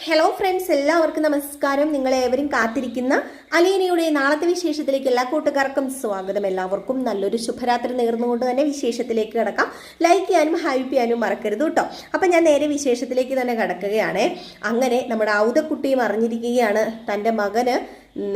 Hello friends, എല്ലാവർക്കും നമസ്കാരം. നിങ്ങളേവരും കാത്തിരിക്കുന്ന അലീനയുടെ നാളത്തെ വിശേഷത്തിലേക്ക് എല്ലാ കൂട്ടുകാർക്കും സ്വാഗതം. എല്ലാവർക്കും നല്ലൊരു ശുഭരാത്രി നേർന്നുകൊണ്ട് തന്നെ വിശേഷത്തിലേക്ക് കിടക്കാം. ലൈക്ക് ചെയ്യാനും ഹൈപ്പ് ചെയ്യാനും മറക്കരുത് കേട്ടോ. അപ്പം ഞാൻ നേരെ വിശേഷത്തിലേക്ക് തന്നെ കിടക്കുകയാണ്. അങ്ങനെ നമ്മുടെ ഔതക്കുട്ടിയും അറിഞ്ഞിരിക്കുകയാണ് തൻ്റെ മകന്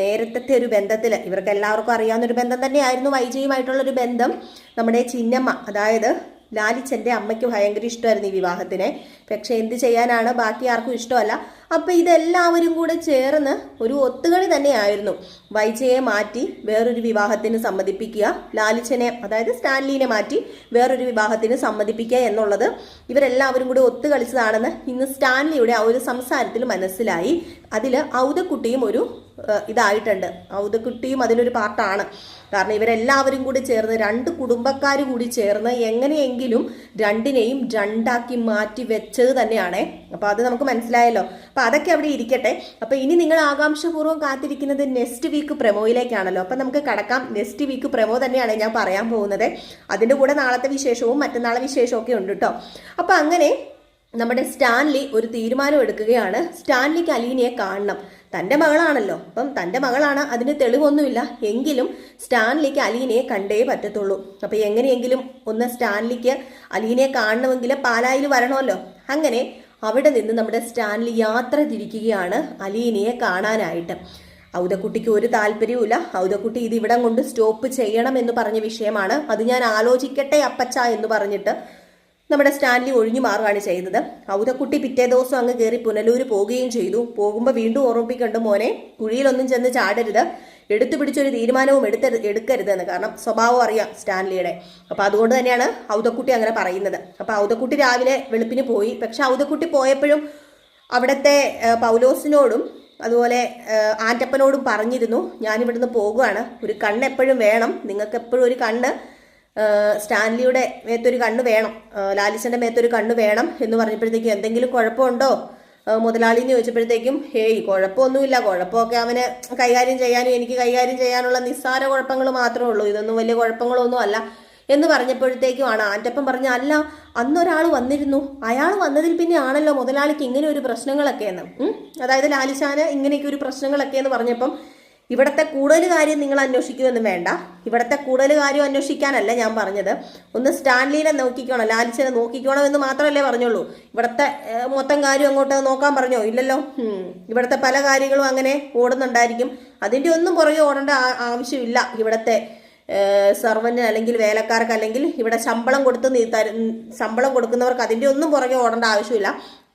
നേരത്തെ ഒരു ബന്ധത്തിൽ, ഇവർക്ക് എല്ലാവർക്കും അറിയാവുന്നൊരു ബന്ധം തന്നെയായിരുന്നു, വൈജയുമായിട്ടുള്ളൊരു ബന്ധം. നമ്മുടെ ചിന്നമ്മ, അതായത് ലാലിച്ചൻ്റെ അമ്മയ്ക്ക് ഭയങ്കര ഇഷ്ടമായിരുന്നു ഈ വിവാഹത്തിനെ. പക്ഷെ എന്ത് ചെയ്യാനാണ്, ബാക്കി ആർക്കും ഇഷ്ടമല്ല. അപ്പം ഇതെല്ലാവരും കൂടെ ചേർന്ന് ഒരു ഒത്തുകളി തന്നെയായിരുന്നു. വൈജയെ മാറ്റി വേറൊരു വിവാഹത്തിന് സമ്മതിപ്പിക്കുക, ലാലിച്ചനെ അതായത് സ്റ്റാൻലിനെ മാറ്റി വേറൊരു വിവാഹത്തിന് സമ്മതിപ്പിക്കുക എന്നുള്ളത് ഇവരെല്ലാവരും കൂടി ഒത്തുകളിച്ചതാണെന്ന് ഇന്ന് സ്റ്റാൻലിയുടെ ആ ഒരു സംസാരത്തിൽ മനസ്സിലായി. അതിൽ ഔതക്കുട്ടിയും ഒരു ഇതായിട്ടുണ്ട്. ഔതക്കുട്ടിയും അതിലൊരു പാർട്ടാണ്. കാരണം ഇവരെല്ലാവരും കൂടി ചേർന്ന്, രണ്ട് കുടുംബക്കാർ കൂടി ചേർന്ന് എങ്ങനെയെങ്കിലും രണ്ടിനെയും രണ്ടാക്കി മാറ്റി വെച്ചത് തന്നെയാണ്. അപ്പോൾ അത് നമുക്ക് മനസ്സിലായല്ലോ. അപ്പോൾ അതൊക്കെ അവിടെ ഇരിക്കട്ടെ. അപ്പോൾ ഇനി നിങ്ങൾ ആകാംക്ഷപൂർവ്വം കാത്തിരിക്കുന്നത് നെക്സ്റ്റ് വീക്ക് പ്രമോയിലേക്കാണല്ലോ. അപ്പം നമുക്ക് കടക്കാം. നെക്സ്റ്റ് വീക്ക് പ്രമോ തന്നെയാണ് ഞാൻ പറയാൻ പോകുന്നത്. അതിൻ്റെ കൂടെ നാളത്തെ വിശേഷവും മറ്റന്നാളെ വിശേഷവും ഒക്കെ ഉണ്ട് കേട്ടോ. അപ്പം അങ്ങനെ നമ്മുടെ സ്റ്റാൻലി ഒരു തീരുമാനം എടുക്കുകയാണ്. സ്റ്റാൻലിക്ക് അലീനയെ കാണണം. തൻ്റെ മകളാണല്ലോ, അപ്പം തൻ്റെ മകളാണ്, അതിന് തെളിവൊന്നുമില്ല. എങ്കിലും സ്റ്റാൻലിക്ക് അലീനയെ കണ്ടേ പറ്റത്തുള്ളൂ. അപ്പം എങ്ങനെയെങ്കിലും ഒന്ന് സ്റ്റാൻലിക്ക് അലീനയെ കാണണമെങ്കിൽ പാലായിൽ വരണമല്ലോ. അങ്ങനെ അവിടെ നിന്ന് നമ്മുടെ സ്റ്റാൻലി യാത്ര തിരിക്കുകയാണ് അലീനയെ കാണാനായിട്ട്. ഔതക്കുട്ടിക്ക് ഒരു താല്പര്യവുമില്ല. ഔതക്കുട്ടി ഇത് ഇവിടം കൊണ്ട് സ്റ്റോപ്പ് ചെയ്യണം എന്ന് പറഞ്ഞ വിഷയമാണ്. അത് ഞാൻ ആലോചിക്കട്ടെ അപ്പച്ച എന്ന് പറഞ്ഞിട്ട് നമ്മുടെ സ്റ്റാൻലി ഒഴിഞ്ഞു മാറുകയാണ് ചെയ്തത്. ഔതക്കുട്ടി പിറ്റേ ദിവസം അങ്ങ് കയറി പുനലൂര് പോവുകയും ചെയ്തു. പോകുമ്പോൾ വീണ്ടും ഓർമ്മിപ്പിക്കണ്ട്, മോനെ കുഴിയിലൊന്നും ചെന്ന് ചാടരുത്, എടുത്തു പിടിച്ചൊരു തീരുമാനവും എടുക്കരുതെന്ന്. കാരണം സ്വഭാവം അറിയാം സ്റ്റാൻലിയുടെ. അപ്പോൾ അതുകൊണ്ട് തന്നെയാണ് ഔതക്കുട്ടി അങ്ങനെ പറയുന്നത്. അപ്പോൾ ഔതക്കുട്ടി രാവിലെ വെളുപ്പിന് പോയി. പക്ഷെ ഔതക്കുട്ടി പോയപ്പോഴും അവിടുത്തെ പൗലോസിനോടും അതുപോലെ ആൻ്റപ്പനോടും പറഞ്ഞിരുന്നു, ഞാനിവിടുന്ന് പോകുകയാണ്, ഒരു കണ്ണ് എപ്പോഴും വേണം, നിങ്ങൾക്ക് എപ്പോഴും ഒരു കണ്ണ് സ്റ്റാൻലിയുടെ മേത്തൊരു കണ്ണ് വേണം, ലാലിച്ചൻ്റെ മേത്തൊരു കണ്ണ് വേണം എന്ന് പറഞ്ഞപ്പോഴത്തേക്കും എന്തെങ്കിലും കുഴപ്പമുണ്ടോ മുതലാളിന്ന് ചോദിച്ചപ്പോഴത്തേക്കും ഹേയ് കുഴപ്പമൊന്നുമില്ല, കുഴപ്പമൊക്കെ അവന് കൈകാര്യം ചെയ്യാനും എനിക്ക് കൈകാര്യം ചെയ്യാനുള്ള നിസ്സാര കുഴപ്പങ്ങൾ മാത്രമേ ഉള്ളൂ, ഇതൊന്നും വലിയ കുഴപ്പങ്ങളൊന്നും അല്ല എന്ന് പറഞ്ഞപ്പോഴത്തേക്കുമാണ് ആൻ്റപ്പൻ പറഞ്ഞ, അല്ല അന്നൊരാൾ വന്നിരുന്നു, അയാൾ വന്നതിൽ പിന്നെ ആണല്ലോ മുതലാളിക്ക് ഇങ്ങനെ ഒരു പ്രശ്നങ്ങളൊക്കെ എന്ന്, അതായത് ലാലിച്ചാന് ഇങ്ങനെയൊക്കെ ഒരു പ്രശ്നങ്ങളൊക്കെ എന്ന് പറഞ്ഞപ്പം ഇവിടുത്തെ കൂടുതൽ കാര്യം നിങ്ങൾ അന്വേഷിക്കുമെന്നും വേണ്ട. ഇവിടുത്തെ കൂടുതൽ കാര്യം അന്വേഷിക്കാനല്ല ഞാൻ പറഞ്ഞത്. ഒന്ന് സ്റ്റാൻലിനെ നോക്കിക്കോണം, ലാലിച്ചനെ നോക്കിക്കോണം എന്ന് മാത്രമല്ലേ പറഞ്ഞുള്ളൂ. ഇവിടുത്തെ മൊത്തം കാര്യം അങ്ങോട്ട് നോക്കാൻ പറഞ്ഞോ? ഇല്ലല്ലോ. ഇവിടുത്തെ പല കാര്യങ്ങളും അങ്ങനെ ഓടുന്നുണ്ടായിരിക്കും. അതിൻ്റെ ഒന്നും പുറകെ ഓടേണ്ട ആവശ്യമില്ല. ഇവിടുത്തെ സർവന്റ് അല്ലെങ്കിൽ വേലക്കാർക്ക് അല്ലെങ്കിൽ ഇവിടെ ശമ്പളം കൊടുക്കുന്നവർക്ക് അതിൻ്റെ ഒന്നും പുറകെ ഓടേണ്ട ആവശ്യമില്ല.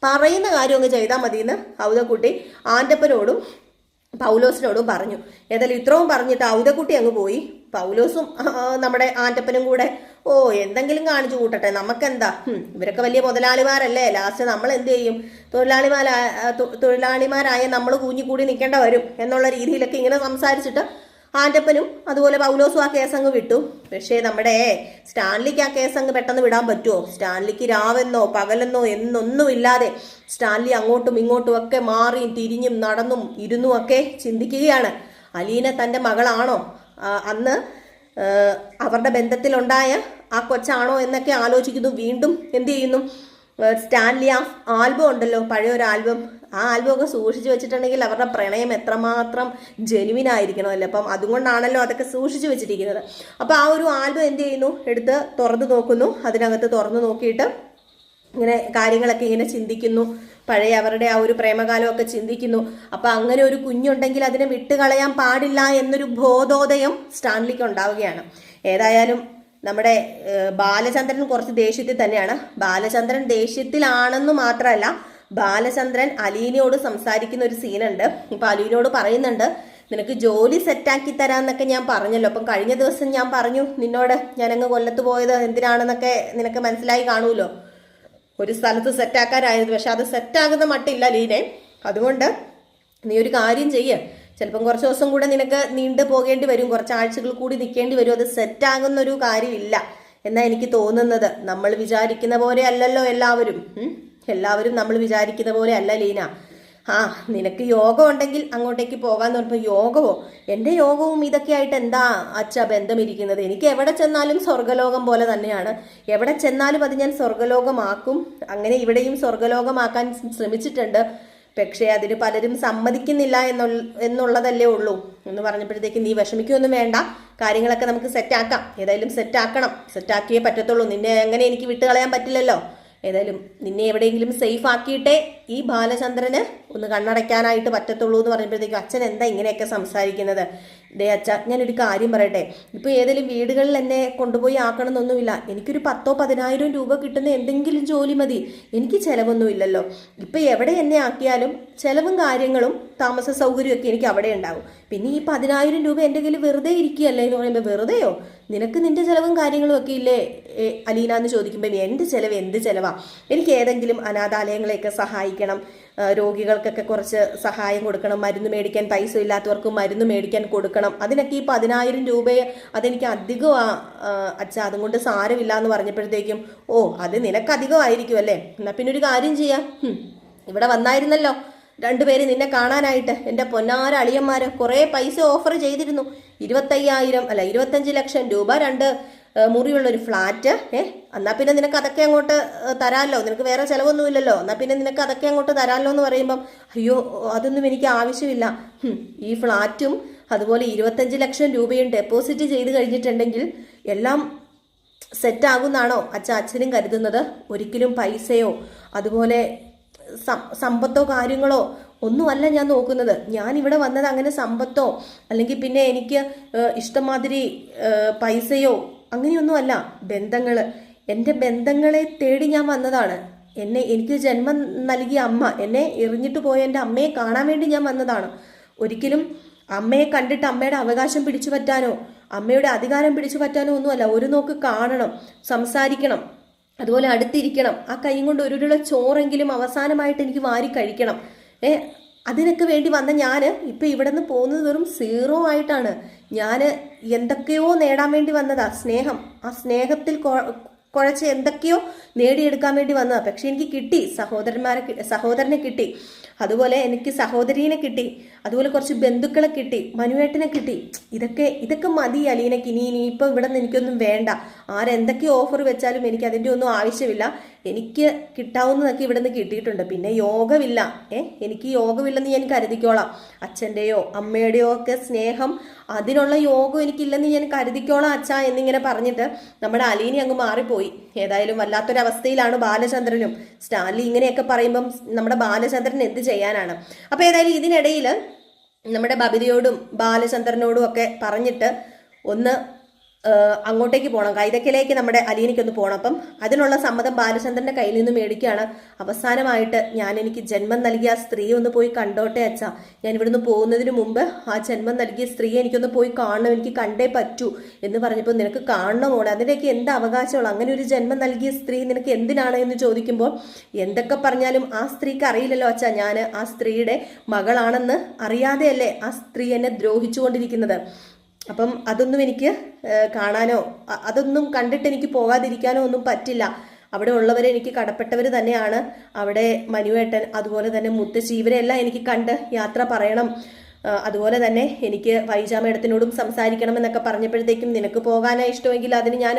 പറയുന്ന കാര്യം അങ്ങ് ചെയ്താൽ മതിയെന്ന് ഔതക്കുട്ടി ആൻ്റപ്പനോടും പൗലോസിനോടും പറഞ്ഞു. ഏതായാലും ഇത്രയും പറഞ്ഞിട്ട് ഔതക്കുട്ടി അങ്ങ് പോയി. പൗലോസും നമ്മുടെ ആൻ്റപ്പനും കൂടെ എന്തെങ്കിലും കാണിച്ചു കൂട്ടട്ടെ, നമുക്കെന്താ, ഇവരൊക്കെ വലിയ മുതലാളിമാരല്ലേ, ലാസ്റ്റ് നമ്മൾ എന്ത് ചെയ്യും, തൊഴിലാളിമാരായ നമ്മൾ കൂഞ്ഞിക്കൂടി നിൽക്കേണ്ട വരും എന്നുള്ള രീതിയിലൊക്കെ ഇങ്ങനെ സംസാരിച്ചിട്ട് ആൻ്റപ്പനും അതുപോലെ പൗലോസും ആ കേസങ്ങ് വിട്ടു. പക്ഷേ നമ്മുടെ സ്റ്റാൻലിക്ക് ആ കേസങ്ങ് പെട്ടെന്ന് വിടാൻ പറ്റുമോ? സ്റ്റാൻലിക്ക് രാവെന്നോ പകലെന്നോ എന്നൊന്നുമില്ലാതെ സ്റ്റാൻലി അങ്ങോട്ടും ഇങ്ങോട്ടും ഒക്കെ മാറിയും തിരിഞ്ഞും നടന്നും ഇരുന്നും ഒക്കെ ചിന്തിക്കുകയാണ്. അലീന തൻ്റെ മകളാണോ, അന്ന് അവരുടെ ബന്ധത്തിലുണ്ടായ ആ കൊച്ചാണോ എന്നൊക്കെ ആലോചിക്കുന്നു. വീണ്ടും എന്ത് ചെയ്യുന്നു, സ്റ്റാൻലി ആ ആൽബം ഉണ്ടല്ലോ, പഴയ ഒരു ആൽബം, ആ ആൽബം ഒക്കെ സൂക്ഷിച്ചു വെച്ചിട്ടുണ്ടെങ്കിൽ അവരുടെ പ്രണയം എത്രമാത്രം ജെനുവിനായിരിക്കണമല്ലോ. അപ്പം അതുകൊണ്ടാണല്ലോ അതൊക്കെ സൂക്ഷിച്ചു വെച്ചിരിക്കുന്നത്. അപ്പോൾ ആ ഒരു ആൽബം എന്ത് ചെയ്യുന്നു, എടുത്ത് തുറന്നു നോക്കുന്നു. അതിനകത്ത് തുറന്നു നോക്കിയിട്ട് ഇങ്ങനെ കാര്യങ്ങളൊക്കെ ഇങ്ങനെ ചിന്തിക്കുന്നു, പഴയ അവരുടെ ആ ഒരു പ്രേമകാലമൊക്കെ ചിന്തിക്കുന്നു. അപ്പം അങ്ങനെ ഒരു കുഞ്ഞുണ്ടെങ്കിൽ അതിനെ വിട്ടുകളയാൻ പാടില്ല എന്നൊരു ബോധോദയം സ്റ്റാൻലിക്ക് ഉണ്ടാവുകയാണ്. ഏതായാലും നമ്മുടെ ബാലചന്ദ്രൻ കുറച്ച് ദേഷ്യത്തിൽ തന്നെയാണ്. ബാലചന്ദ്രൻ ദേഷ്യത്തിലാണെന്ന് മാത്രമല്ല, ബാലചന്ദ്രൻ അലീനയോട് സംസാരിക്കുന്ന ഒരു സീനുണ്ട്. ഇപ്പം അലീനയോട് പറയുന്നുണ്ട്, നിനക്ക് ജോലി സെറ്റാക്കി തരാമെന്നൊക്കെ ഞാൻ പറഞ്ഞല്ലോ. അപ്പം കഴിഞ്ഞ ദിവസം ഞാൻ പറഞ്ഞു നിന്നോട്, ഞാനങ്ങ് കൊല്ലത്ത് പോയത് എന്തിനാണെന്നൊക്കെ നിനക്ക് മനസ്സിലായി കാണുമല്ലോ. ഒരു സ്ഥലത്ത് സെറ്റാക്കാനായിരുന്നു, പക്ഷെ അത് സെറ്റാകുന്ന മട്ടില്ല അലീനെ. അതുകൊണ്ട് നീ ഒരു കാര്യം ചെയ്യ്, ചിലപ്പം കുറച്ച് ദിവസം കൂടെ നിനക്ക് നീണ്ടു പോകേണ്ടി വരും, കുറച്ച് ആഴ്ചകൾ കൂടി നിൽക്കേണ്ടി വരും. അത് സെറ്റാകുന്നൊരു കാര്യമില്ല എന്നാണ് എനിക്ക് തോന്നുന്നത്. നമ്മൾ വിചാരിക്കുന്ന പോലെ അല്ലല്ലോ എല്ലാവരും നമ്മൾ വിചാരിക്കുന്ന പോലെ അല്ല ലീന. നിനക്ക് യോഗം ഉണ്ടെങ്കിൽ അങ്ങോട്ടേക്ക് പോകാന്ന് പറഞ്ഞപ്പോൾ, യോഗമോ? എൻ്റെ യോഗവും ഇതൊക്കെ ആയിട്ട് എന്താ അച്ഛാ ബന്ധമിരിക്കുന്നത്? എനിക്ക് എവിടെ ചെന്നാലും സ്വർഗലോകം പോലെ തന്നെയാണ്. എവിടെ ചെന്നാലും അത് ഞാൻ സ്വർഗലോകമാക്കും. അങ്ങനെ ഇവിടെയും സ്വർഗലോകമാക്കാൻ ശ്രമിച്ചിട്ടുണ്ട്. പക്ഷേ അതിന് പലരും സമ്മതിക്കുന്നില്ല എന്നുള്ളതല്ലേ ഉള്ളൂ എന്ന് പറഞ്ഞപ്പോഴത്തേക്ക് നീ വിഷമിക്കൊന്നും വേണ്ട, കാര്യങ്ങളൊക്കെ നമുക്ക് സെറ്റാക്കാം, ഏതായാലും സെറ്റാക്കണം, സെറ്റാക്കിയേ പറ്റത്തുള്ളൂ, നിന്നെ എങ്ങനെ എനിക്ക് വിട്ടുകളയാൻ പറ്റില്ലല്ലോ, ഏതായാലും നിന്നെ എവിടെയെങ്കിലും സേഫ് ആക്കിയിട്ടേ ഈ ബാലചന്ദ്രന് ഒന്ന് കണ്ണടയ്ക്കാനായിട്ട് പറ്റത്തുള്ളൂ എന്ന് പറഞ്ഞപ്പോഴത്തേക്കും അച്ഛൻ എന്താ ഇങ്ങനെയൊക്കെ സംസാരിക്കുന്നത്? ദേ അച്ഛ, ഞാനൊരു കാര്യം പറയട്ടെ, ഇപ്പോൾ ഏതെങ്കിലും വീടുകളിൽ എന്നെ കൊണ്ടുപോയി ആക്കണമെന്നൊന്നുമില്ല, എനിക്കൊരു 10,000-10,000 രൂപ കിട്ടുന്ന എന്തെങ്കിലും ജോലി മതി, എനിക്ക് ചിലവൊന്നുമില്ലല്ലോ. ഇപ്പം എവിടെ എന്നെ ആക്കിയാലും ചിലവും കാര്യങ്ങളും താമസ സൗകര്യമൊക്കെ എനിക്ക് അവിടെ ഉണ്ടാവും. പിന്നെ ഈ 10,000 രൂപ എൻ്റെ കയ്യിൽ വെറുതെ ഇരിക്കുകയല്ലേ എന്ന് പറയുമ്പോൾ, വെറുതെയോ? നിനക്ക് നിന്റെ ചിലവും കാര്യങ്ങളും ഒക്കെ ഇല്ലേ അലീന എന്ന് ചോദിക്കുമ്പോൾ, എൻ്റെ ചിലവ് എന്ത് ചിലവാ? എനിക്ക് ഏതെങ്കിലും അനാഥാലയങ്ങളെയൊക്കെ സഹായിക്കണം, രോഗികൾക്കൊക്കെ കുറച്ച് സഹായം കൊടുക്കണം, മരുന്ന് മേടിക്കാൻ പൈസ ഇല്ലാത്തവർക്ക് മരുന്ന് മേടിക്കാൻ കൊടുക്കണം, അതിനൊക്കെ ഈ 10,000 രൂപയെ അതെനിക്ക് അധികമാ അച്ഛാ, അതുകൊണ്ട് സാരമില്ല എന്ന് പറഞ്ഞപ്പോഴത്തേക്കും, ഓ അത് നിനക്ക് അധികമായിരിക്കും അല്ലേ, എന്നാൽ പിന്നെ ഒരു കാര്യം ചെയ്യാം, ഇവിടെ വന്നായിരുന്നല്ലോ രണ്ടുപേര് നിന്നെ കാണാനായിട്ട്, എൻ്റെ പൊന്നാര അളിയന്മാര് കുറേ പൈസ ഓഫർ ചെയ്തിരുന്നു, 25 ലക്ഷം രൂപ, 2 മുറിയുള്ളൊരു ഫ്ലാറ്റ്, എന്നാൽ പിന്നെ നിനക്ക് അതൊക്കെ അങ്ങോട്ട് തരാമല്ലോ, നിനക്ക് വേറെ ചിലവൊന്നുമില്ലല്ലോ, എന്നാൽ പിന്നെ നിനക്ക് അതൊക്കെ അങ്ങോട്ട് തരാമല്ലോ എന്ന് പറയുമ്പം, അയ്യോ അതൊന്നും എനിക്ക് ആവശ്യമില്ല, ഈ ഫ്ലാറ്റും അതുപോലെ 25 ലക്ഷം രൂപയും ഡെപ്പോസിറ്റ് ചെയ്ത് കഴിഞ്ഞിട്ടുണ്ടെങ്കിൽ എല്ലാം സെറ്റാകുന്നാണോ അച്ഛനും കരുതുന്നത്? ഒരിക്കലും പൈസയോ അതുപോലെ സമ്പത്തോ കാര്യങ്ങളോ ഒന്നുമല്ല ഞാൻ നോക്കുന്നത്. ഞാൻ ഇവിടെ വന്നത് അങ്ങനെ സമ്പത്തോ അല്ലെങ്കിൽ പിന്നെ എനിക്ക് ഇഷ്ടമാതിരി പൈസയോ അങ്ങനെയൊന്നുമല്ല. ബന്ധങ്ങൾ, എൻ്റെ ബന്ധങ്ങളെ തേടി ഞാൻ വന്നതാണ്. എനിക്ക് ജന്മം നൽകിയ അമ്മ, എന്നെ എറിഞ്ഞിട്ട് പോയ എൻ്റെ അമ്മയെ കാണാൻ വേണ്ടി ഞാൻ വന്നതാണ്. ഒരിക്കലും അമ്മയെ കണ്ടിട്ട് അമ്മയുടെ അവകാശം പിടിച്ചു പറ്റാനോ അമ്മയുടെ അധികാരം പിടിച്ചു പറ്റാനോ ഒന്നുമല്ല. ഒരു നോക്ക് കാണണം, സംസാരിക്കണം, അതുപോലെ അടുത്തിരിക്കണം, ആ കൈ കൊണ്ട് ഒരു ചോറെങ്കിലും അവസാനമായിട്ട് എനിക്ക് വാരി കഴിക്കണം. അതിനൊക്കെ വേണ്ടി വന്ന ഞാൻ ഇപ്പം ഇവിടെ നിന്ന് പോകുന്നത് വെറും 0 ആയിട്ടാണ്. ഞാൻ എന്തൊക്കെയോ നേടാൻ വേണ്ടി വന്നതാ, സ്നേഹം. ആ സ്നേഹത്തിൽ കുഴച്ച് എന്തൊക്കെയോ നേടിയെടുക്കാൻ വേണ്ടി വന്നതാ. പക്ഷെ എനിക്ക് കിട്ടി, സഹോദരനെ കിട്ടി, അതുപോലെ എനിക്ക് സഹോദരീനെ കിട്ടി, അതുപോലെ കുറച്ച് ബന്ധുക്കളെ കിട്ടി, മനുവേട്ടനെ കിട്ടി. ഇതൊക്കെ മതി അലീനക്ക്. ഇനിയിപ്പോൾ ഇവിടെ നിന്ന് എനിക്കൊന്നും വേണ്ട. ആരെന്തൊക്കെ ഓഫർ വെച്ചാലും എനിക്ക് അതിൻ്റെ ഒന്നും ആവശ്യമില്ല. എനിക്ക് കിട്ടാവുന്നതൊക്കെ ഇവിടെ നിന്ന് കിട്ടിയിട്ടുണ്ട്. പിന്നെ യോഗമില്ല, എനിക്ക് യോഗമില്ലെന്ന് ഞാൻ കരുതിക്കോളാം. അച്ഛൻ്റെയോ അമ്മയുടെയോ ഒക്കെ സ്നേഹം, അതിനുള്ള യോഗം എനിക്കില്ലെന്ന് ഞാൻ കരുതിക്കോളാം അച്ഛാ എന്നിങ്ങനെ പറഞ്ഞിട്ട് നമ്മുടെ അലീന അങ്ങ് മാറിപ്പോയി. ഏതായാലും വല്ലാത്തൊരവസ്ഥയിലാണ് ബാലചന്ദ്രനും. സ്റ്റാൻലി ഇങ്ങനെയൊക്കെ പറയുമ്പം നമ്മുടെ ബാലചന്ദ്രൻ എന്ത് ചെയ്യാനാണ്? അപ്പോൾ ഏതായാലും ഇതിനിടയിൽ നമ്മുടെ ബബിതയോടും ബാലചന്ദ്രനോടും ഒക്കെ പറഞ്ഞിട്ട് ഒന്ന് അങ്ങോട്ടേക്ക് പോകണം, കൈതക്കലേക്ക് നമ്മുടെ അലീനയ്ക്കൊന്ന് പോകണം. അപ്പം അതിനുള്ള സമ്മതം ബാലചന്ദ്രന്റെ കയ്യിൽ നിന്ന് മേടിക്കുകയാണ്. അവസാനമായിട്ട് എനിക്ക് ജന്മം നൽകിയ ആ സ്ത്രീ ഒന്ന് പോയി കണ്ടോട്ടെ അച്ഛാ. ഞാൻ ഇവിടുന്ന് പോകുന്നതിന് മുമ്പ് ആ ജന്മം നൽകിയ സ്ത്രീയെ എനിക്കൊന്ന് പോയി കാണണം, എനിക്ക് കണ്ടേ പറ്റൂ എന്ന് പറഞ്ഞപ്പോൾ, നിനക്ക് കാണണമോടെ, അതിൻ്റെയൊക്കെ എന്ത് അവകാശമുള്ളൂ? അങ്ങനെ ഒരു ജന്മം നൽകിയ സ്ത്രീ നിനക്ക് എന്തിനാണ് എന്ന് ചോദിക്കുമ്പോൾ, എന്തൊക്കെ പറഞ്ഞാലും ആ സ്ത്രീക്ക് അറിയില്ലല്ലോ അച്ഛാ, ഞാൻ ആ സ്ത്രീയുടെ മകളാണെന്ന് അറിയാതെയല്ലേ ആ സ്ത്രീ എന്നെ ദ്രോഹിച്ചുകൊണ്ടിരിക്കുന്നത്. അപ്പം അതൊന്നും എനിക്ക് കാണാനോ അതൊന്നും കണ്ടിട്ട് എനിക്ക് പോകാതിരിക്കാനോ ഒന്നും പറ്റില്ല. അവിടെ ഉള്ളവരെ എനിക്ക് കടപ്പെട്ടവർ തന്നെയാണ്. അവിടെ മനുവേട്ടൻ, അതുപോലെ തന്നെ മുത്തശ്ശി, ഇവരെല്ലാം എനിക്ക് കണ്ട് യാത്ര പറയണം. അതുപോലെ തന്നെ എനിക്ക് വൈജാ മേഡത്തിനോടും സംസാരിക്കണം എന്നൊക്കെ പറഞ്ഞപ്പോഴത്തേക്കും, നിനക്ക് പോകാനാണ് ഇഷ്ടമെങ്കിൽ അതിന് ഞാൻ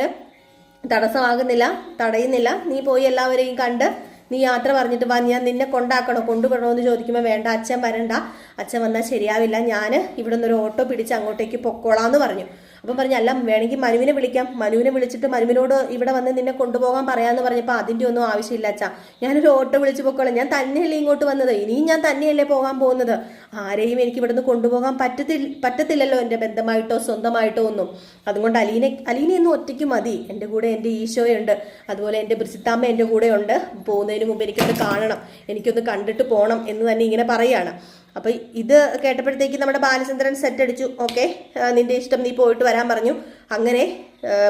തടയുന്നില്ല. നീ പോയി എല്ലാവരെയും കണ്ട് നീ യാത്ര പറഞ്ഞിട്ട് വാ, ഞാൻ നിന്നെ കൊണ്ടുവരണോ എന്ന് ചോദിക്കുമ്പോൾ, വേണ്ട അച്ഛൻ വരണ്ട, അച്ഛൻ വന്നാൽ ശരിയാവില്ല, ഞാൻ ഇവിടെ നിന്നൊരു ഓട്ടോ പിടിച്ച് അങ്ങോട്ടേക്ക് പൊക്കോളാന്ന് പറഞ്ഞു. അപ്പം പറഞ്ഞു, അല്ല വേണമെങ്കിൽ മനുവിനെ വിളിക്കാം, മനുവിനെ വിളിച്ചിട്ട് മനുവിനോട് ഇവിടെ വന്ന് നിന്നെ കൊണ്ടുപോകാൻ പറയാമെന്ന് പറഞ്ഞപ്പോൾ, അതിൻ്റെ ഒന്നും ആവശ്യമില്ല അച്ഛാ, ഞാനൊരു ഓട്ടോ വിളിച്ച് പൊക്കോളാം, ഞാൻ തന്നെയല്ലേ ഇങ്ങോട്ട് വന്നത്, ഇനിയും ഞാൻ തന്നെയല്ലേ പോകാൻ പോകുന്നത്, ആരെയും എനിക്ക് ഇവിടുന്ന് കൊണ്ടുപോകാൻ പറ്റത്തില്ലല്ലോ, എൻ്റെ ബന്ധമായിട്ടോ സ്വന്തമായിട്ടോ ഒന്നും. അതുകൊണ്ട് അലീനയൊന്നും ഒറ്റയ്ക്ക് മതി, എൻ്റെ കൂടെ എൻ്റെ ഈശോയുണ്ട്, അതുപോലെ എൻ്റെ ബ്രിസിത്താമ്മ എൻ്റെ കൂടെ ഉണ്ട്, പോകുന്നതിന് മുമ്പ് എനിക്കൊന്ന് കാണണം, എനിക്കൊന്ന് കണ്ടിട്ട് പോകണം എന്ന് തന്നെ ഇങ്ങനെ പറയുകയാണ്. അപ്പോൾ ഇത് കേട്ടപ്പോഴത്തേക്ക് നമ്മുടെ ബാലചന്ദ്രൻ സെറ്റ് അടിച്ചു. ഓക്കെ, നിന്റെ ഇഷ്ടം, നീ പോയിട്ട് വരാൻ പറഞ്ഞു. അങ്ങനെ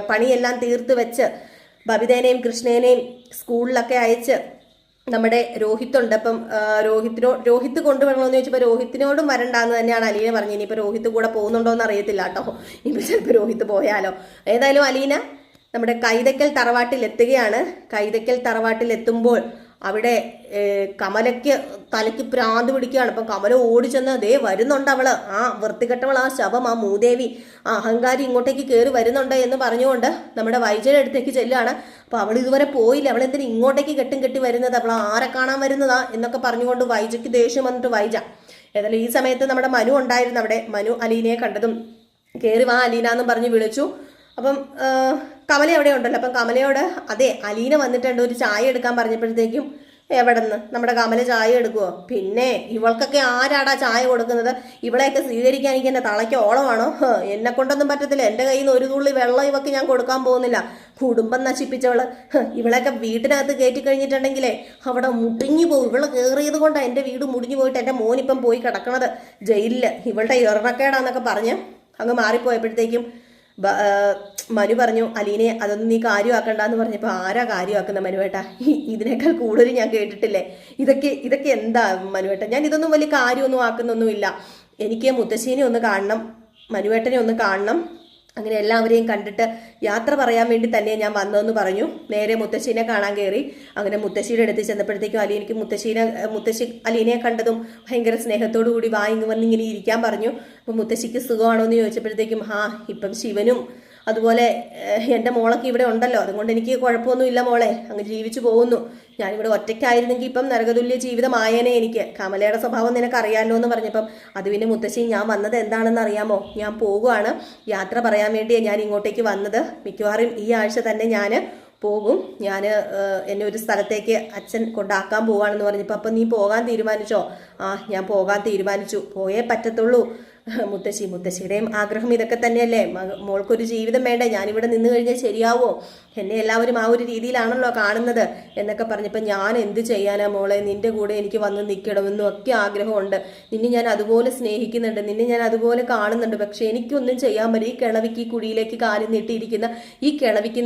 പണിയെല്ലാം തീർത്ത് വെച്ച് ബബിതേനെയും കൃഷ്ണേനെയും സ്കൂളിലൊക്കെ അയച്ച് നമ്മുടെ രോഹിത്തുണ്ട്. അപ്പം രോഹിത്ത് കൊണ്ടുവരണമെന്ന് ചോദിച്ചപ്പോൾ രോഹിത്തിനോടും വരണ്ടാന്ന് തന്നെയാണ് അലീന പറഞ്ഞത്. ഇനിയിപ്പോൾ രോഹിത്ത് കൂടെ പോകുന്നുണ്ടോ എന്ന് അറിയത്തില്ല കേട്ടോ, ഇനിയിപ്പോൾ ചിലപ്പോൾ രോഹിത്ത് പോയാലോ. ഏതായാലും അലീന നമ്മുടെ കൈതക്കൽ തറവാട്ടിൽ എത്തുകയാണ്. കൈതക്കൽ തറവാട്ടിൽ എത്തുമ്പോൾ അവിടെ കമലയ്ക്ക് തലയ്ക്ക് ഭ്രാന്ത് പിടിക്കുകയാണ്. അപ്പം കമല ഓടിച്ചെന്ന് ദേ വരുന്നുണ്ട് അവള്, ആ വൃത്തികെട്ടവൾ, ആ ശവം, ആ മൂദേവി, ആ അഹങ്കാരി ഇങ്ങോട്ടേക്ക് കയറി വരുന്നുണ്ട് എന്ന് പറഞ്ഞുകൊണ്ട് നമ്മുടെ വൈജയുടെ അടുത്തേക്ക് ചെല്ലുകയാണ്. അപ്പൊ അവൾ ഇതുവരെ പോയില്ല, അവൾ എന്തിനാ ഇങ്ങോട്ടേക്ക് കെട്ടി വരുന്നത്, അവൾ ആരെ കാണാൻ വരുന്നതാ എന്നൊക്കെ പറഞ്ഞുകൊണ്ട് വൈജയ്ക്ക് ദേഷ്യം വന്നിട്ട് വൈജ ഏതായാലും ഈ സമയത്ത് നമ്മുടെ മനു ഉണ്ടായിരുന്നു അവിടെ. മനു അലീനയെ കണ്ടതും കയറി വാ അലീന എന്നും പറഞ്ഞ് വിളിച്ചു. അപ്പം കമല അവിടെ ഉണ്ടല്ലോ. അപ്പം കമലയോട് അതെ അലീന വന്നിട്ടുണ്ട്, ഒരു ചായ എടുക്കാൻ പറഞ്ഞപ്പോഴത്തേക്കും എവിടെന്ന് നമ്മുടെ കമല ചായ എടുക്കുവോ, പിന്നെ ഇവൾക്കൊക്കെ ആരാടാ ചായ കൊടുക്കുന്നത്, ഇവളെയൊക്കെ സ്വീകരിക്കാൻ എനിക്ക് എൻ്റെ തളയ്ക്ക് ഓളമാണോ, എന്നെ കൊണ്ടൊന്നും പറ്റത്തില്ല, എൻ്റെ കയ്യിൽ നിന്ന് ഒരു തുള്ളി വെള്ളം ഇവക്ക് ഞാൻ കൊടുക്കാൻ പോകുന്നില്ല, കുടുംബം നശിപ്പിച്ചവള്, ഇവളെയൊക്കെ വീട്ടിനകത്ത് കയറ്റി കഴിഞ്ഞിട്ടുണ്ടെങ്കിലേ അവിടെ മുടിഞ്ഞു പോകും, ഇവള് കയറിയത് കൊണ്ടാണ് എൻ്റെ വീട് മുടിഞ്ഞു പോയിട്ട് എൻ്റെ മോനിപ്പം പോയി കിടക്കണത് ജയിലില്, ഇവളുടെ ഇറണക്കേടാന്നൊക്കെ പറഞ്ഞ് അങ്ങ് മാറിപ്പോയപ്പോഴത്തേക്കും മനു പറഞ്ഞു അലീനെ അതൊന്നും നീ കാര്യമാക്കണ്ടെന്ന് പറഞ്ഞപ്പോൾ ആരാ കാര്യമാക്കുന്ന മനുവേട്ട, ഇതിനേക്കാൾ കൂടുതൽ ഞാൻ കേട്ടിട്ടില്ലേ, ഇതൊക്കെ എന്താ മനുവേട്ട, ഞാൻ ഇതൊന്നും വലിയ കാര്യമൊന്നും ആക്കുന്നൊന്നുമില്ല, എനിക്ക് മുത്തശ്ശീനെ ഒന്ന് കാണണം, മനുവേട്ടനെ ഒന്ന് കാണണം, അങ്ങനെ എല്ലാവരെയും കണ്ടിട്ട് യാത്ര പറയാൻ വേണ്ടി തന്നെ ഞാൻ വന്നതെന്ന് പറഞ്ഞു. നേരെ മുത്തശ്ശീനെ കാണാൻ കയറി. അങ്ങനെ മുത്തശ്ശിയുടെ അടുത്ത് ചെന്നപ്പോഴത്തേക്കും അലീനയ്ക്ക് മുത്തശ്ശി അലീനയെ കണ്ടതും ഭയങ്കര സ്നേഹത്തോടു കൂടി വാങ്ങി വന്ന് ഇങ്ങനെ ഇരിക്കാൻ പറഞ്ഞു. അപ്പം മുത്തശ്ശിക്ക് സുഖമാണോ എന്ന് ചോദിച്ചപ്പോഴത്തേക്കും ഇപ്പം ശിവനും അതുപോലെ എൻ്റെ മോളൊക്കെ ഇവിടെ ഉണ്ടല്ലോ, അതുകൊണ്ട് എനിക്ക് കുഴപ്പമൊന്നുമില്ല മോളെ, അങ്ങ് ജീവിച്ചു പോകുന്നു, ഞാനിവിടെ ഒറ്റയ്ക്കായിരുന്നെങ്കിൽ ഇപ്പം നരകതുല്യ ജീവിതമായേനെ എനിക്ക്, കമലയുടെ സ്വഭാവം നിനക്കറിയാമല്ലോ എന്ന് പറഞ്ഞപ്പം അത് പിന്നെ മുത്തശ്ശി ഞാൻ വന്നത് എന്താണെന്ന് അറിയാമോ, ഞാൻ പോകുവാണ്, യാത്ര പറയാൻ വേണ്ടിയാണ് ഞാൻ ഇങ്ങോട്ടേക്ക് വന്നത്, മിക്കവാറും ഈ ആഴ്ച തന്നെ ഞാൻ പോകും, ഞാൻ എന്നെ ഒരു സ്ഥലത്തേക്ക് അച്ഛൻ കൊണ്ടാക്കാൻ പോവാണെന്ന് പറഞ്ഞപ്പോൾ അപ്പം നീ പോകാൻ തീരുമാനിച്ചോ, ഞാൻ പോകാൻ തീരുമാനിച്ചു, പോയേ പറ്റത്തുള്ളൂ, മുത്തശ്ശിയുടെയും ആഗ്രഹം ഇതൊക്കെ തന്നെയല്ലേ, മോൾക്കൊരു ജീവിതം വേണ്ടേ, ഞാനിവിടെ നിന്ന് കഴിഞ്ഞാൽ ശരിയാവോ, എന്നെ എല്ലാവരും ആ ഒരു രീതിയിലാണല്ലോ കാണുന്നത് എന്നൊക്കെ പറഞ്ഞപ്പോൾ ഞാൻ എന്ത് ചെയ്യാനാ മോളെ, നിന്റെ കൂടെ എനിക്ക് വന്ന് നിൽക്കണമെന്നും ഒക്കെ ആഗ്രഹമുണ്ട്, നിന്നെ ഞാൻ അതുപോലെ സ്നേഹിക്കുന്നുണ്ട്, നിന്നെ ഞാൻ അതുപോലെ കാണുന്നുണ്ട്, പക്ഷെ എനിക്കൊന്നും ചെയ്യാൻ പറ്റില്ല, ഈ കിളവിക്ക് ഈ കുഴിയിലേക്ക് കാലും നീട്ടിയിരിക്കുന്ന ഈ കിളവിക്ക്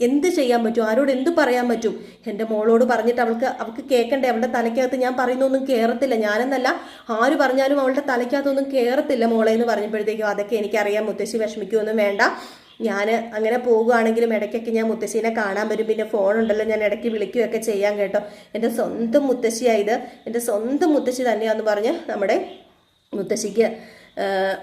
എന്ത് ചെയ്യാൻ പറ്റും, ആരോട് എന്ത് പറയാൻ പറ്റും, എൻ്റെ മോളോട് പറഞ്ഞിട്ട് അവൾക്ക് കേൾക്കണ്ടേ, അവളുടെ തലയ്ക്കകത്ത് ഞാൻ പറയുന്നൊന്നും കയറത്തില്ല, ഞാനെന്നല്ല ആര് പറഞ്ഞാലും അവളുടെ തലയ്ക്കകത്തൊന്നും കയറത്തില്ല മോളെ എന്ന് പറഞ്ഞപ്പോഴത്തേക്കും അതൊക്കെ എനിക്കറിയാം, മുത്തശ്ശി വിഷമിക്കുമൊന്നും വേണ്ട, ഞാൻ അങ്ങനെ പോകുകയാണെങ്കിലും ഇടയ്ക്കൊക്കെ ഞാൻ മുത്തശ്ശീനെ കാണാൻ വരും, പിന്നെ ഫോണുണ്ടല്ലോ ഞാൻ ഇടയ്ക്ക് വിളിക്കുകയൊക്കെ ചെയ്യാൻ കേട്ടോ, എൻ്റെ സ്വന്തം മുത്തശ്ശിയായത്, എൻ്റെ സ്വന്തം മുത്തശ്ശി തന്നെയാണെന്ന് പറഞ്ഞ് നമ്മുടെ മുത്തശ്ശിക്ക്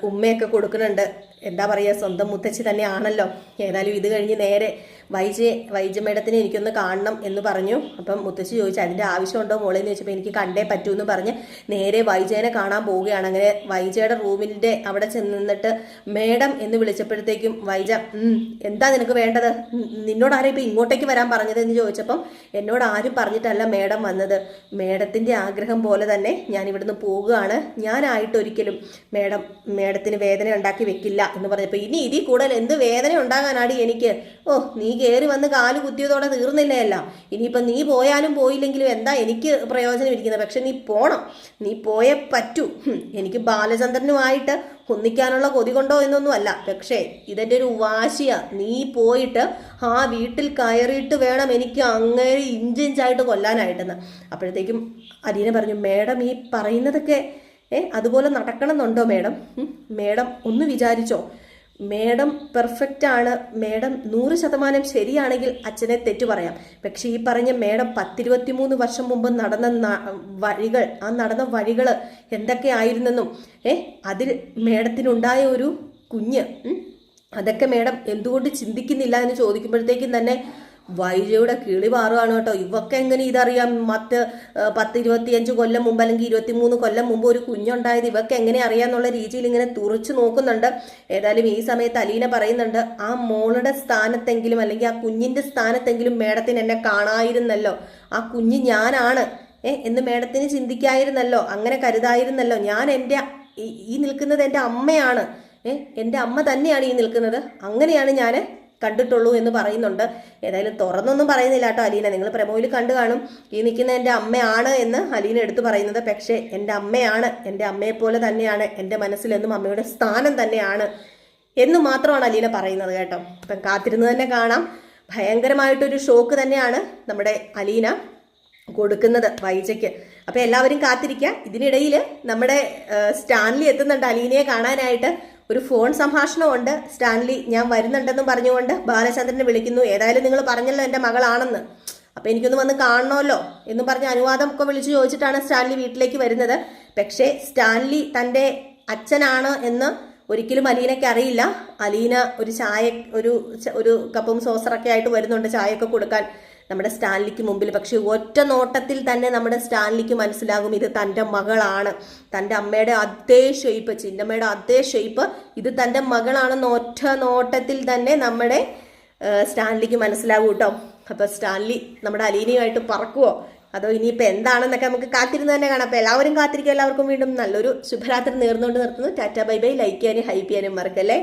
ഉമ്മയൊക്കെ കൊടുക്കുന്നുണ്ട്, എന്താ പറയുക സ്വന്തം മുത്തശ്ശി തന്നെയാണല്ലോ. ഏതായാലും ഇത് കഴിഞ്ഞ് നേരെ വൈജ മേഡത്തിനെ എനിക്കൊന്ന് കാണണം എന്ന് പറഞ്ഞു. അപ്പം മുത്തശ്ശി ചോദിച്ചു അതിൻ്റെ ആവശ്യമുണ്ടോ മോളെ എന്ന് ചോദിച്ചപ്പോൾ എനിക്ക് കണ്ടേ പറ്റൂ എന്ന് പറഞ്ഞ് നേരെ വൈജയനെ കാണാൻ പോവുകയാണ്. അങ്ങനെ വൈജയുടെ റൂമിൻ്റെ അവിടെ ചെന്നിട്ട് മേഡം എന്ന് വിളിച്ചപ്പോഴത്തേക്കും വൈജ എന്താ നിനക്ക് വേണ്ടത്, നിന്നോട് ആരും ഇപ്പം ഇങ്ങോട്ടേക്ക് വരാൻ പറഞ്ഞത് എന്ന് ചോദിച്ചപ്പം എന്നോട് ആരും പറഞ്ഞിട്ടല്ല മേഡം വന്നത്, മേഡത്തിൻ്റെ ആഗ്രഹം പോലെ തന്നെ ഞാൻ ഇവിടുന്ന് പോകുകയാണ്, ഞാനായിട്ടൊരിക്കലും മേഡത്തിന് വേദന ഉണ്ടാക്കി വെക്കില്ല എന്ന് പറഞ്ഞപ്പോൾ ഇനി ഇതിൽ കൂടുതൽ എന്ത് വേദന ഉണ്ടാകാനാടി എനിക്ക്, നീ കയറി വന്ന് കാല് കുത്തിയതോടെ തീർന്നില്ലേ എല്ലാം, ഇനിയിപ്പം നീ പോയാലും പോയില്ലെങ്കിലും എന്താ എനിക്ക് പ്രയോജനം ഇരിക്കുന്നത്, പക്ഷെ നീ പോണം, നീ പോയേ പറ്റൂ, എനിക്ക് ബാലചന്ദ്രനുമായിട്ട് ഒന്നിക്കാനുള്ള കൊതി കൊണ്ടോ എന്നൊന്നും അല്ല, പക്ഷേ ഇതെൻ്റെ ഒരു വാശിയാ, നീ പോയിട്ട് ആ വീട്ടിൽ കയറിയിട്ട് വേണം എനിക്ക് അങ്ങനെ ഇഞ്ചിഞ്ചായിട്ട് കൊല്ലാനായിട്ടെന്ന്. അപ്പോഴത്തേക്കും അലീന പറഞ്ഞു മേഡം ഈ പറയുന്നതൊക്കെ അതുപോലെ നടക്കണമെന്നുണ്ടോ മേഡം ഒന്ന് വിചാരിച്ചോ, മേഡം പെർഫെക്റ്റ് ആണ്, മേഡം 100% ശരിയാണെങ്കിൽ അച്ഛനെ തെറ്റു പറയാം, പക്ഷെ ഈ പറഞ്ഞ മേഡം 10-23 വർഷം മുമ്പ് നടന്ന വഴികൾ എന്തൊക്കെ ആയിരുന്നെന്നും അതിൽ മേഡത്തിനുണ്ടായ ഒരു കുഞ്ഞ് അതൊക്കെ മേഡം എന്തുകൊണ്ട് ചിന്തിക്കുന്നില്ല എന്ന് ചോദിക്കുമ്പോഴത്തേക്കും തന്നെ വൈജയുടെ കിളി മാറുകയാണ് കേട്ടോ. ഇവക്ക് എങ്ങനെ ഇതറിയാം, 10-25 കൊല്ലം മുമ്പ് അല്ലെങ്കിൽ 23 കൊല്ലം മുമ്പ് ഒരു കുഞ്ഞുണ്ടായത് ഇവക്ക് എങ്ങനെ അറിയാന്നുള്ള രീതിയിൽ ഇങ്ങനെ തുറച്ചു നോക്കുന്നുണ്ട്. ഏതായാലും ഈ സമയത്ത് അലീന പറയുന്നുണ്ട് ആ മോളുടെ സ്ഥാനത്തെങ്കിലും അല്ലെങ്കിൽ ആ കുഞ്ഞിന്റെ സ്ഥാനത്തെങ്കിലും മേഡത്തിന് എന്നെ കാണായിരുന്നല്ലോ, ആ കുഞ്ഞ് ഞാനാണ് എന്ന് മേഡത്തിന് ചിന്തിക്കായിരുന്നല്ലോ, അങ്ങനെ കരുതായിരുന്നല്ലോ, ഞാൻ ഈ നിൽക്കുന്നത് എൻ്റെ അമ്മയാണ്, എൻ്റെ അമ്മ തന്നെയാണ് ഈ നിൽക്കുന്നത്, അങ്ങനെയാണ് ഞാൻ കണ്ടിട്ടുള്ളൂ എന്ന് പറയുന്നുണ്ട്. ഏതായാലും തുറന്നൊന്നും പറയുന്നില്ല കേട്ടോ അലീന, നിങ്ങൾ പ്രമോയിൽ കണ്ടു കാണും ഈ നിൽക്കുന്ന എൻ്റെ അമ്മയാണ് എന്ന് അലീന എടുത്തു പറയുന്നത്, പക്ഷേ എൻ്റെ അമ്മയാണ്, എൻ്റെ അമ്മയെപ്പോലെ തന്നെയാണ്, എൻ്റെ മനസ്സിലെന്നും അമ്മയുടെ സ്ഥാനം തന്നെയാണ് എന്ന് മാത്രമാണ് അലീന പറയുന്നത് കേട്ടോ. അപ്പം കാത്തിരുന്ന് തന്നെ കാണാം. ഭയങ്കരമായിട്ടൊരു ഷോക്ക് തന്നെയാണ് നമ്മുടെ അലീന കൊടുക്കുന്നത് വൈജയ്ക്ക്. അപ്പം എല്ലാവരും കാത്തിരിക്കുക. ഇതിനിടയിൽ നമ്മുടെ സ്റ്റാൻലി എത്തുന്നുണ്ട് അലീനയെ കാണാനായിട്ട്. ഒരു ഫോൺ സംഭാഷണമുണ്ട്. സ്റ്റാൻലി ഞാൻ വരുന്നുണ്ടെന്നും പറഞ്ഞുകൊണ്ട് ബാലചന്ദ്രനെ വിളിക്കുന്നു. ഏതായാലും നിങ്ങൾ പറഞ്ഞല്ലോ എൻ്റെ മകളാണെന്ന്, അപ്പോൾ എനിക്കൊന്ന് വന്ന് കാണണമല്ലോ എന്ന് പറഞ്ഞ് അനുവാദം ഒക്കെ വിളിച്ച് ചോദിച്ചിട്ടാണ് സ്റ്റാൻലി വീട്ടിലേക്ക് വരുന്നത്. പക്ഷേ സ്റ്റാൻലി തൻ്റെ അച്ഛനാണ് എന്ന് ഒരിക്കലും അലീനയ്ക്ക് അറിയില്ല. അലീന ഒരു ചായ ഒരു കപ്പും സോസറൊക്കെ ആയിട്ട് വരുന്നുണ്ട് ചായയൊക്കെ കൊടുക്കാൻ നമ്മുടെ സ്റ്റാൻലിക്ക് മുമ്പിൽ. പക്ഷെ ഒറ്റ നോട്ടത്തിൽ തന്നെ നമ്മുടെ സ്റ്റാൻലിക്ക് മനസ്സിലാകും ഇത് തൻ്റെ മകളാണ്. തൻ്റെ അമ്മയുടെ അതേ ഷേപ്പ്, ചിന്നമ്മയുടെ അതേ ഷേപ്പ് ഇത് തൻ്റെ മകളാണെന്ന് ഒറ്റ നോട്ടത്തിൽ തന്നെ നമ്മുടെ സ്റ്റാൻലിക്ക് മനസ്സിലാകും കേട്ടോ. അപ്പോൾ സ്റ്റാൻലി നമ്മുടെ അലീനയുമായിട്ട് പറക്കുവോ അതോ ഇനിയിപ്പോൾ എന്താണെന്നൊക്കെ നമുക്ക് കാത്തിരുന്ന് തന്നെ കാണാം. അപ്പോൾ എല്ലാവരും കാത്തിരിക്കും. എല്ലാവർക്കും വീണ്ടും നല്ലൊരു ശുഭരാത്രി നേർന്നുകൊണ്ട് നിർത്തുന്നു. Tata bye bye. ലൈക്ക് ചെയ്യാനും ഹൈപ്പ് ചെയ്യാനും മറക്കല്ലേ.